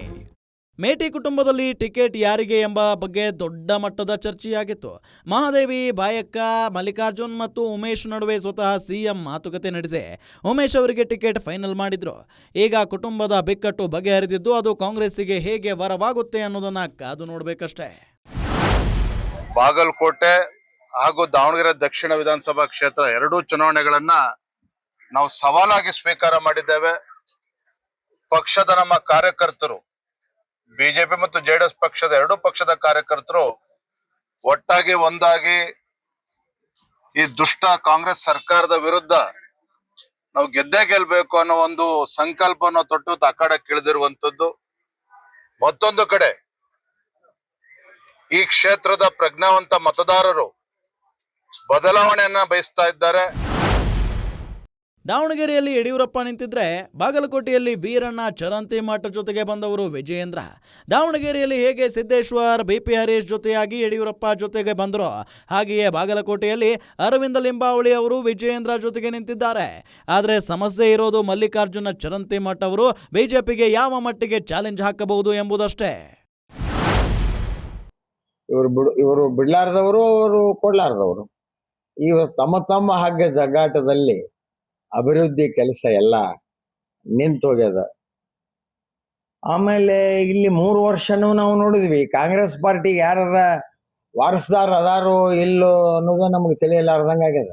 ಮೇಟಿ ಕುಟುಂಬದಲ್ಲಿ ಟಿಕೆಟ್ ಯಾರಿಗೆ ಎಂಬ ಬಗ್ಗೆ ದೊಡ್ಡ ಮಟ್ಟದ ಚರ್ಚೆಯಾಗಿತ್ತು. ಮಹಾದೇವಿ, ಬಾಯಕ್ಕ, ಮಲ್ಲಿಕಾರ್ಜುನ್ ಮತ್ತು ಉಮೇಶ್ ನಡುವೆ ಸ್ವತಃ ಸಿಎಂ ಮಾತುಕತೆ ನಡೆಸಿ ಉಮೇಶ್ ಅವರಿಗೆ ಟಿಕೆಟ್ ಫೈನಲ್ ಮಾಡಿದ್ರು. ಈಗ ಕುಟುಂಬದ ಬಿಕ್ಕಟ್ಟು ಬಗೆಹರಿದಿದ್ದು ಅದು ಕಾಂಗ್ರೆಸ್ಸಿಗೆ ಹೇಗೆ ವರವಾಗುತ್ತೆ ಅನ್ನೋದನ್ನ ಕಾದು ನೋಡ್ಬೇಕಷ್ಟೇ. ಬಾಗಲಕೋಟೆ ಹಾಗೂ ದಾವಣಗೆರೆ ದಕ್ಷಿಣ ವಿಧಾನಸಭಾ ಕ್ಷೇತ್ರ ಎರಡೂ ಚುನಾವಣೆಗಳನ್ನ ನಾವು ಸವಾಲಾಗಿ ಸ್ವೀಕಾರ ಮಾಡಿದ್ದೇವೆ. ಪಕ್ಷದ ನಮ್ಮ ಕಾರ್ಯಕರ್ತರು, ಬಿಜೆಪಿ ಮತ್ತು ಜೆಡಿಎಸ್ ಪಕ್ಷದ ಎರಡೂ ಪಕ್ಷದ ಕಾರ್ಯಕರ್ತರು ಒಟ್ಟಾಗಿ ಒಂದಾಗಿ ಈ ದುಷ್ಟ ಕಾಂಗ್ರೆಸ್ ಸರ್ಕಾರದ ವಿರುದ್ಧ ನಾವು ಗೆದ್ದೇ ಗೆಲ್ಬೇಕು ಅನ್ನೋ ಒಂದು ಸಂಕಲ್ಪವನ್ನು ತೊಟ್ಟು ಅಖಾಡಕ್ಕಿಳಿದಿರುವಂತದ್ದು. ಮತ್ತೊಂದು ಕಡೆ ಈ ಕ್ಷೇತ್ರದ ಪ್ರಜ್ಞಾವಂತ ಮತದಾರರು ಬದಲಾವಣೆಯನ್ನ ಬಯಸ್ತಾ ಇದ್ದಾರೆ. ದಾವಣಗೆರೆಯಲ್ಲಿ ಯಡಿಯೂರಪ್ಪ ನಿಂತಿದ್ರೆ ಬಾಗಲಕೋಟೆಯಲ್ಲಿ ವೀರಣ್ಣ ಚರಂತಿಮಠ ಜೊತೆಗೆ ಬಂದವರು ವಿಜಯೇಂದ್ರ. ದಾವಣಗೆರೆಯಲ್ಲಿ ಹೇಗೆ ಸಿದ್ದೇಶ್ವರ್, BP ಹರೀಶ್ ಜೊತೆಯಾಗಿ ಯಡಿಯೂರಪ್ಪ ಜೊತೆಗೆ ಬಂದರೋ ಹಾಗೆಯೇ ಬಾಗಲಕೋಟೆಯಲ್ಲಿ ಅರವಿಂದ ಲಿಂಬಾವಳಿ ಅವರು ವಿಜಯೇಂದ್ರ ಜೊತೆಗೆ ನಿಂತಿದ್ದಾರೆ. ಆದರೆ ಸಮಸ್ಯೆ ಇರೋದು ಮಲ್ಲಿಕಾರ್ಜುನ ಚರಂತಿಮಠ ಅವರು ಬಿಜೆಪಿಗೆ ಯಾವ ಮಟ್ಟಿಗೆ ಚಾಲೆಂಜ್ ಹಾಕಬಹುದು ಎಂಬುದಷ್ಟೇ. ಇವರು ಬಿಡ್ಲಾರ್ದವರು, ಅವರು ಕೊಡ್ಲಾರ್ದವರು. ಇವರು ತಮ್ಮ ಹಾಗೆ ಜಗಾಟದಲ್ಲಿ ಅಭಿವೃದ್ಧಿ ಕೆಲಸ ಎಲ್ಲ ನಿಂತು ಹೋಗ್ಯದ. ಆಮೇಲೆ ಇಲ್ಲಿ 3 ವರ್ಷನೂ ನಾವು ನೋಡಿದ್ವಿ ಕಾಂಗ್ರೆಸ್ ಪಾರ್ಟಿಗೆ ಯಾರ ವಾರಸ್ದಾರ ಅದಾರೋ ಇಲ್ಲೋ ಅನ್ನೋದು ನಮಗೆ ತಿಳಿಯಲಾರ್ದಂಗ ಆಗ್ಯದ.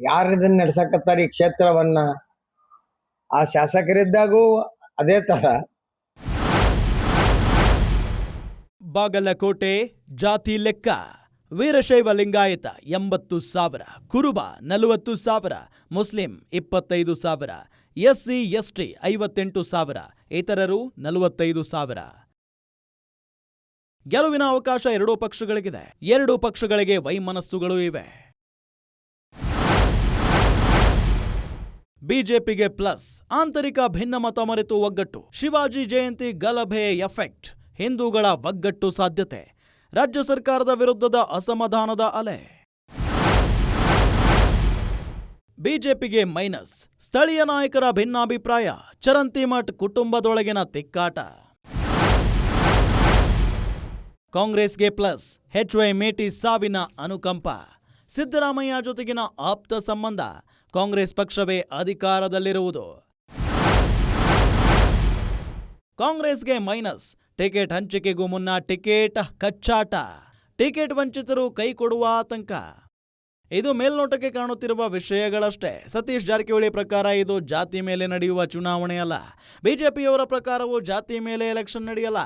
ಯಾರು ಇದನ್ನ ನಡ್ಸಕತ್ತಾರ ಈ ಕ್ಷೇತ್ರವನ್ನ? ಆ ಶಾಸಕರಿದ್ದಾಗೂ ಅದೇ ತರ. ಬಾಗಲಕೋಟೆ ಜಾತಿ ಲೆಕ್ಕ: ವೀರಶೈವ ಲಿಂಗಾಯತ 80,000, ಕುರುಬ 40,000, ಮುಸ್ಲಿಂ 25,000, SC ST 58,000, ಇತರರು 45,000. ಗೆಲುವಿನ ಅವಕಾಶ ಎರಡೂ ಪಕ್ಷಗಳಿಗಿದೆ. ಎರಡೂ ಪಕ್ಷಗಳಿಗೆ ವೈಮನಸ್ಸುಗಳು ಇವೆ. ಬಿಜೆಪಿಗೆ ಪ್ಲಸ್, ಆಂತರಿಕ ಭಿನ್ನಮತ ಮರೆತು ಒಗ್ಗಟ್ಟು. ಶಿವಾಜಿ ಜಯಂತಿ ಗಲಭೆ ಎಫೆಕ್ಟ್, ಹಿಂದೂಗಳ ಒಗ್ಗಟ್ಟು ಸಾಧ್ಯತೆ. ರಾಜ್ಯ ಸರ್ಕಾರದ ವಿರುದ್ಧದ ಅಸಮಾಧಾನದ ಅಲೆ. ಬಿಜೆಪಿಗೆ ಮೈನಸ್, ಸ್ಥಳೀಯ ನಾಯಕರ ಭಿನ್ನಾಭಿಪ್ರಾಯ. ಚರಂತಿಮಠ್ ಕುಟುಂಬದೊಳಗಿನ ತಿಕ್ಕಾಟ. ಕಾಂಗ್ರೆಸ್ಗೆ ಪ್ಲಸ್, HY ಮೇಟಿ ಸಾವಿನ ಅನುಕಂಪ. ಸಿದ್ದರಾಮಯ್ಯ ಜೊತೆಗಿನ ಆಪ್ತ ಸಂಬಂಧ. ಕಾಂಗ್ರೆಸ್ ಪಕ್ಷವೇ ಅಧಿಕಾರದಲ್ಲಿರುವುದು. ಕಾಂಗ್ರೆಸ್ಗೆ ಮೈನಸ್, ಟಿಕೆಟ್ ಹಂಚಿಕೆಗೂ ಮುನ್ನ ಟಿಕೆಟ್ ಕಚ್ಚಾಟ. ಟಿಕೆಟ್ ವಂಚಿತರು ಕೈ ಕೊಡುವ ಆತಂಕ. ಇದು ಮೇಲ್ನೋಟಕ್ಕೆ ಕಾಣುತ್ತಿರುವ ವಿಷಯಗಳಷ್ಟೇ. ಸತೀಶ್ ಜಾರಕಿಹೊಳಿ ಪ್ರಕಾರ ಇದು ಜಾತಿ ಮೇಲೆ ನಡೆಯುವ ಚುನಾವಣೆಯಲ್ಲ. ಬಿಜೆಪಿಯವರ ಪ್ರಕಾರವೂ ಜಾತಿ ಮೇಲೆ ಎಲೆಕ್ಷನ್ ನಡೆಯಲ್ಲ.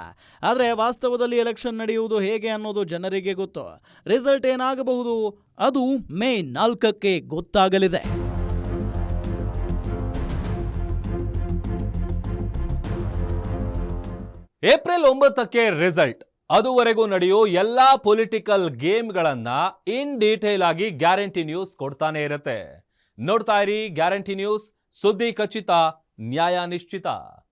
ಆದರೆ ವಾಸ್ತವದಲ್ಲಿ ಎಲೆಕ್ಷನ್ ನಡೆಯುವುದು ಹೇಗೆ ಅನ್ನೋದು ಜನರಿಗೆ ಗೊತ್ತು. ರಿಸಲ್ಟ್ ಏನಾಗಬಹುದು ಅದು ಮೇ 4ಕ್ಕೆ ಗೊತ್ತಾಗಲಿದೆ. ಏಪ್ರಿಲ್ 9ಕ್ಕೆ ರಿಸಲ್ಟ್. ಅದುವರೆಗೂ ನಡೆಯೋ ಎಲ್ಲಾ ಪೊಲಿಟಿಕಲ್ ಗೇಮ್ಗಳನ್ನ ಇನ್ ಡೀಟೇಲ್ ಆಗಿ ಗ್ಯಾರಂಟಿ ನ್ಯೂಸ್ ಕೊಡ್ತಾನೆ ಇರುತ್ತೆ. ನೋಡ್ತಾ ಇರಿ ಗ್ಯಾರಂಟಿ ನ್ಯೂಸ್, ಸುದ್ದಿ ಖಚಿತ, ನ್ಯಾಯ ನಿಶ್ಚಿತ.